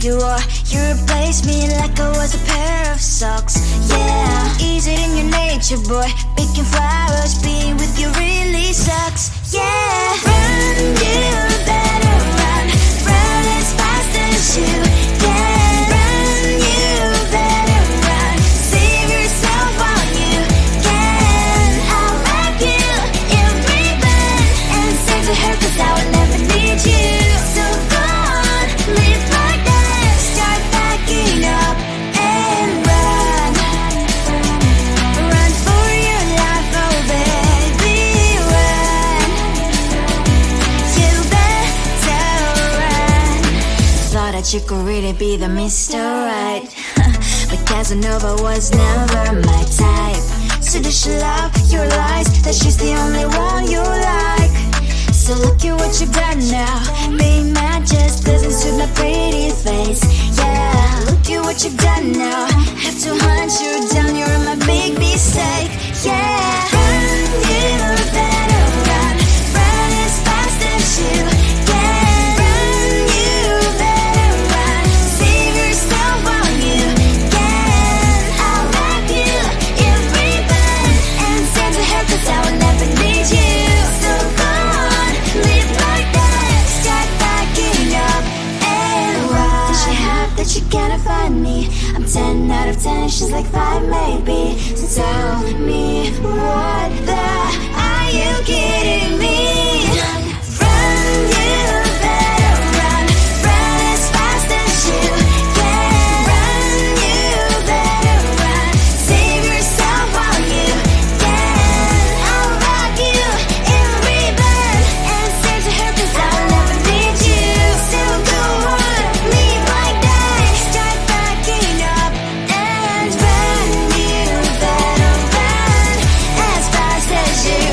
you are. You replaced me like I was a pair of socks. Yeah, is it in your nature, boy? Picking flowers, being with you really sucks. Yeah, run, you better run. Run as fast as you can. Run, you better run. Save yourself while you can. I'll wrap you in ribbon and send to her, 'cause I will never need you. So go on, live like that. Start backing up and run. Run for your life, oh baby, run. You better run. Thought that you could really be the Mr. Right, but Casanova was never my type. So does she love your lies, that she's the only one you like? So look at what you've done now. Being mad just doesn't suit my pretty face. Yeah, look at what you've done now. Have to hunt you down, you're my big mistake. Yeah, run, you better run. Run as fast as you can. Run, you better run. Save yourself while you can. I'll wrap you in ribbon and send to her, 'cause I will never need you. So go on, live like that. Start backing up and run. Does she have that you cannot find me? I'm 10 out of 10, she's like 5 maybe. So tell me, what the are you kidding me? Run, you better run. Run as fast as you can. Run, you better run. Save yourself while you can. I'll wrap you in ribbon and send to her, 'cause I will never need you. So go on, live like that. Start backing up and run. You better run as fast as you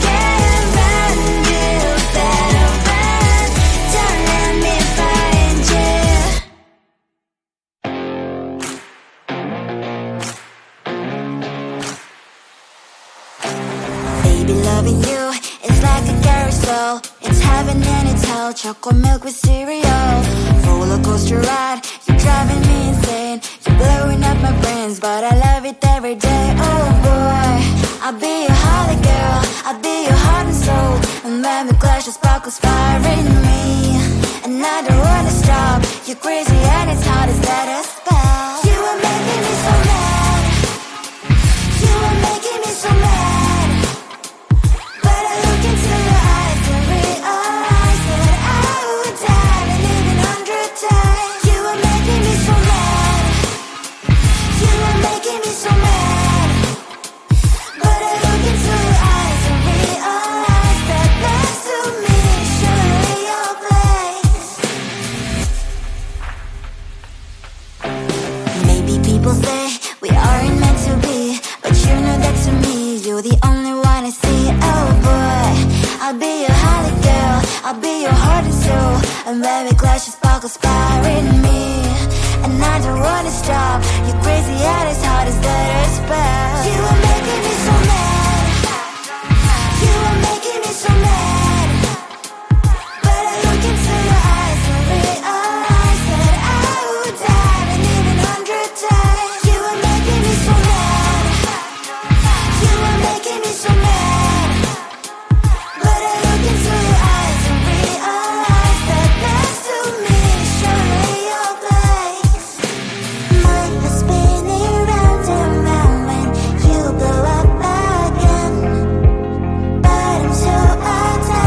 can. Run, you better run. Don't let me find you. Baby, loving you is like a carousel. It's heaven and it's hell. Chocolate milk with cereal. Roller coaster ride. You're driving me insane. You're blowing up my brains, but I love it every day. Oh boy, I'll be your holly girl. I'll be your heart and soul. And when we clash, the sparkles fire in me. And I don't wanna stop. You're crazy and it's hard as that a spell. You are making me so mad. You are making me so mad. But I look into your eyes and realize that I would die and live 100 times. You are making me so mad. You are making me so mad. But I look into your eyes and realize that next to me is surely your place. Maybe people say we aren't meant to be, but you know that to me, you're the only one I see. Oh boy, I'll be your holly girl. I'll be your heart and soul. And when we clash, the sparkles fire in me. And I don't wanna stop. You're crazy and as hard as that a spell. You are making me so mad. You are making me so mad. But I look into your eyes and realize that I would die and live 100 times. You are making me so mad. You are making me so mad. But I look into your eyes and realize that next to me is surely your place. Mind was spinning round and round when you blow up again. But I'm so attached.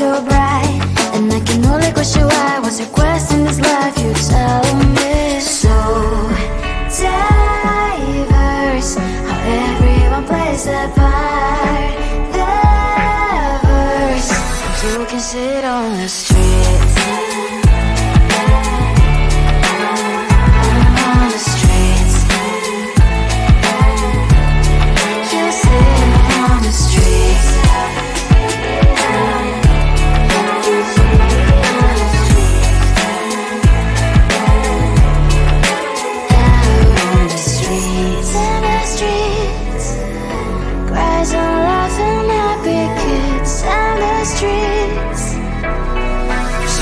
so bright, and I can only question why. What's your quest in this life? You tell me. So diverse, how everyone plays their part. The verse, you can sit on the streets. On the streets, you sit on the streets.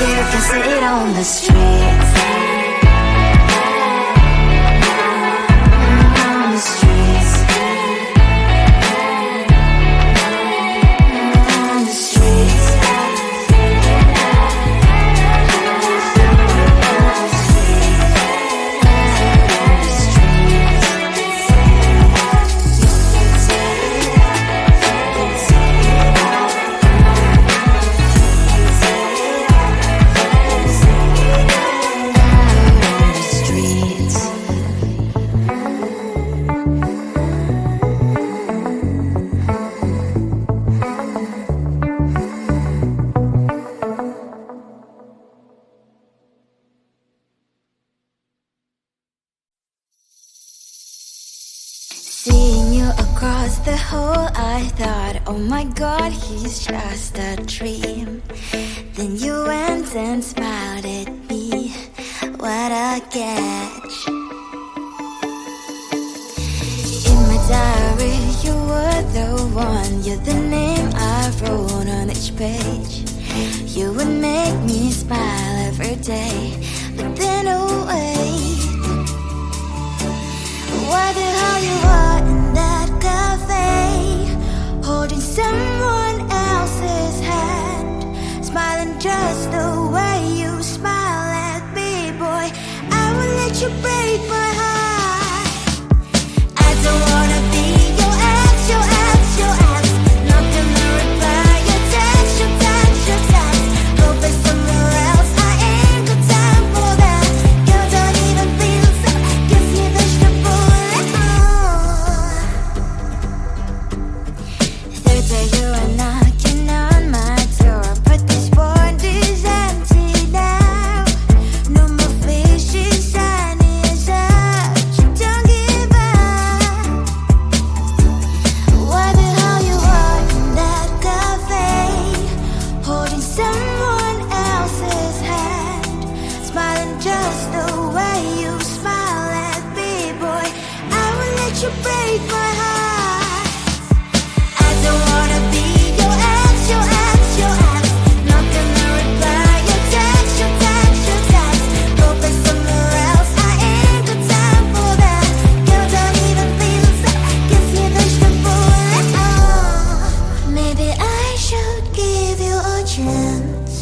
You can sit on the streets. On the streets. On the streets. Seeing you across the hall, I thought, oh my god, he's just a dream. Then you went and smiled at me. What a catch. In my diary, you were the one. You're the name I wrote on each page. You would make me smile every day. But then, oh wait, what the hell you are in that cafe, holding someone else's hand, smiling just the way you smile at me, boy. I will let you break my heart. I don't wanna be your ex, your ex, your ex. Not gonna reply your text, your text, your text. Go play somewhere else, I ain't got time for that. You don't even feel so, gives me vegetable. Third day you are knocking on my door, but this phone is empty now. No more faces, sun is up. You don't give up. What the hell you are in that cafe, holding someone else's hand, smiling just the way you smile at me, boy. I will let you break my heart. I don't wanna be your ex, your ex, your ex. Not gonna reply your text, your text, your text. Go play somewhere else, I ain't got time for that. You don't even feel so, gives me vegetable. Maybe I should give you a chance.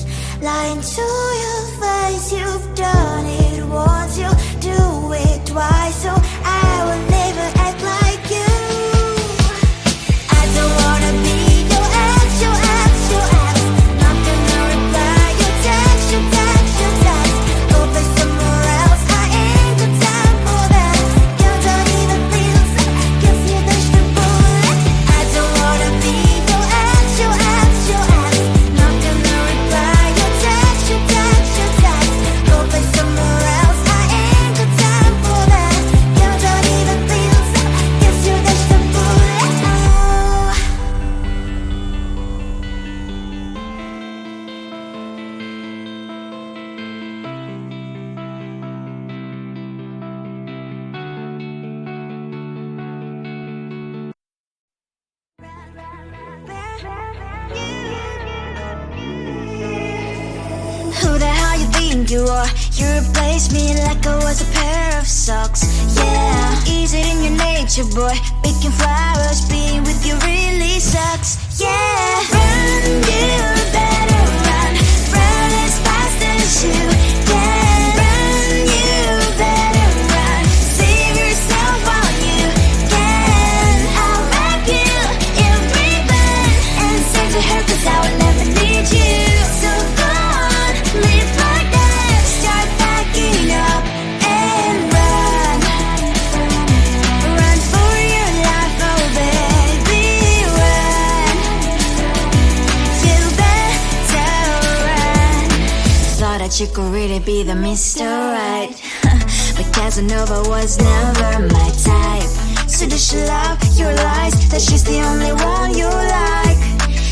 Lying to your face, you've done it once, you do it twice, so I will never act like you. I don't wanna be your ex, your ex, your ex. Not gonna reply your text, your text, your text. Go play somewhere else, I ain't got time for that. You don't even feel so, gives me vegetable. I don't wanna be your ex, your ex, your ex. Not gonna reply your text, your text, your text. Go play somewhere else, I ain't got time for that. You don't even feel so, gives you vegetable. Who the hell you think you are? You replaced me like I was a pair of socks. Yeah, is it in your nature, boy? Picking flowers, being with you really sucks. Yeah, run, you better run. Run as fast as you can. Run, you better run. Save yourself while you can. I'll wrap you in ribbon and send to her, 'cause I will never need you. you could really be the Mr. Right. But Casanova was never my type. So does she love your lies, that she's the only one you like?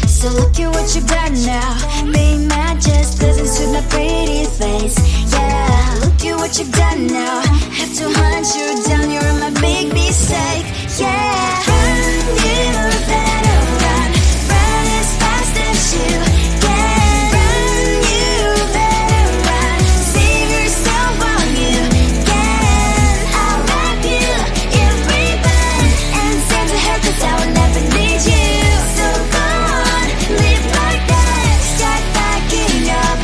So look at what you've done now. Being mad just doesn't suit my pretty face. Yeah, look at what you've done now. Have to hunt you down, you're my big mistake. Yeah, run, you better run. Run as fast as you can. Run, you better run. Save yourself while you can. I'll wrap you in ribbon and send to her, 'cause I will never need you. So go on, live like that. Start backing up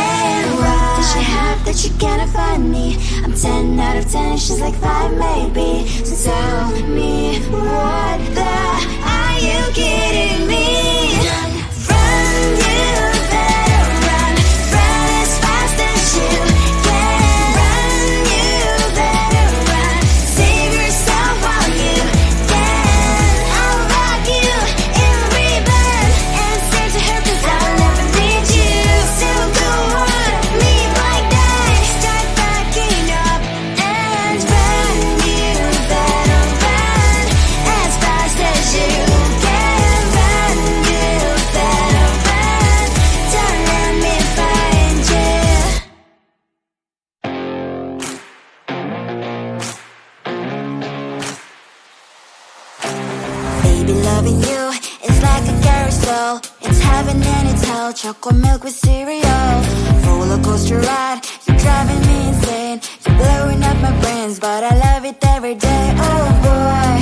and run. Does she have that she cannot find me? I'm 10 out of 10, she's like 5 maybe. So tell me, what the are you kidding me? Run, you better run. Run as fast as you can. Run, you better run. Save yourself while you can. I'll rock you in ribbon and send to her, 'cause I'll never need you. So go on, live like that. Start backing up and run. You better run as fast as you can. Run, you better run. Don't let me find you. Baby, loving you is like a carousel. It's heaven and it's hell. Chocolate milk with cereal. Roller coaster ride, you're driving me insane. You're blowing up my brains, but I love it every day. Oh boy,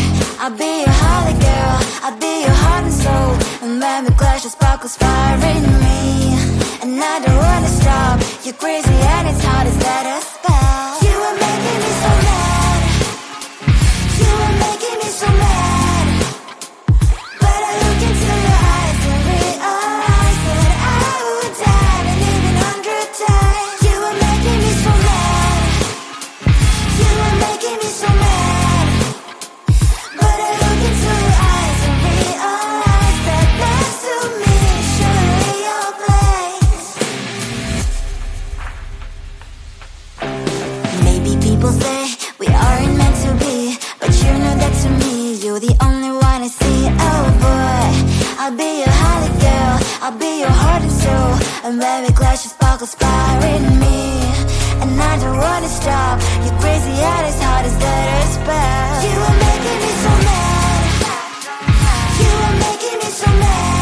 I'll be your holly girl. I'll be your heart and soul. And when we clash, the sparkles fire in me. And I don't wanna stop. You're crazy and it's hard as let us spell. You are making me so mad. You are making me so mad. But I look into your eyes and realize that I would die and even 100 times. You are making me so mad. You are making me so mad. But I look into your eyes and realize that next to me is surely your place. Maybe people say we aren't meant to be, but you know that to me, you're the only one I see. Oh boy, I'll be your holly girl. I'll be your heart and soul. And when we clash, the sparkles fire in me. And I don't wanna stop. You're crazy and as hard as let her spell. You are making me so mad. You are making me so mad.